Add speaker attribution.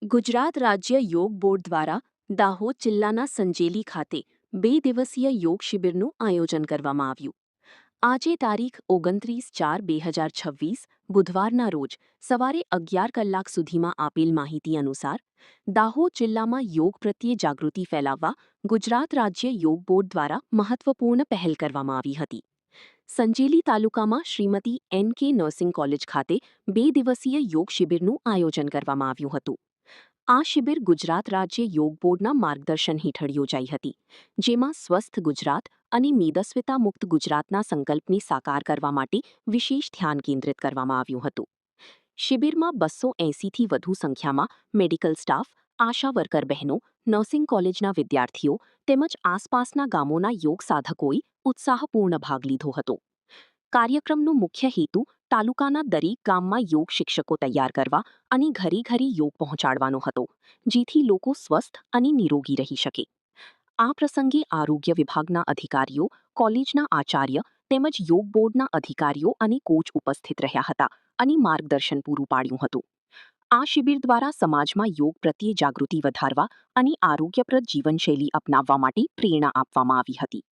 Speaker 1: ગુજરાત રાજ્ય યોગ બોર્ડ દ્વારા દાહોદ જિલ્લાના સંજેલી ખાતે 2 દિવસીય યોગ શિબિરનું આયોજન કરવામાં આવ્યું. આજે તારીખ 29/4/2026 બુધવારના રોજ સવારે 11 કલાક સુધીમાં આપેલ માહિતી અનુસાર દાહોદ જિલ્લામાં યોગ પ્રત્યે જાગૃતિ ફેલાવવા ગુજરાત રાજ્ય યોગ બોર્ડ દ્વારા મહત્વપૂર્ણ પહેલ કરવામાં આવી હતી. સંજેલી તાલુકામાં શ્રીમતી N.K. નર્સિંગ કોલેજ ખાતે 2 દિવસીય યોગ શિબિરનું આયોજન કરવામાં આવ્યું હતું. આ શિબિર ગુજરાત રાજ્ય યોગ બોર્ડના માર્ગદર્શન હેઠળ યોજાઈ હતી, જેમાં સ્વસ્થ ગુજરાત અને મેદસ્વીતા મુક્ત ગુજરાતના સંકલ્પને સાકાર કરવા માટે વિશેષ ધ્યાન કેન્દ્રિત કરવામાં આવ્યું હતું. શિબિરમાં 280થી વધુ સંખ્યામાં મેડિકલ સ્ટાફ, આશા વર્કર બહેનો, નર્સિંગ કોલેજના વિદ્યાર્થીઓ તેમજ આસપાસના ગામોના યોગ સાધકોએ ઉત્સાહપૂર્ણ ભાગ લીધો હતો. કાર્યક્રમનો મુખ્ય હેતુ તાલુકાના દરેક ગામમાં યોગ શિક્ષકો તૈયાર કરવા અને ઘરે ઘરે યોગ પહોંચાડવાનો હતો, જેથી લોકો સ્વસ્થ અને નિરોગી રહી શકે. આ પ્રસંગે આરોગ્ય વિભાગના અધિકારીઓ, કોલેજના આચાર્ય તેમજ યોગ બોર્ડના અધિકારીઓ અને કોચ ઉપસ્થિત રહ્યા હતા અને માર્ગદર્શન પૂરું પાડ્યું હતું. આ શિબિર દ્વારા સમાજમાં યોગ પ્રત્યે જાગૃતિ વધારવા અને આરોગ્યપ્રદ જીવનશૈલી અપનાવવા માટે પ્રેરણા આપવામાં આવી હતી.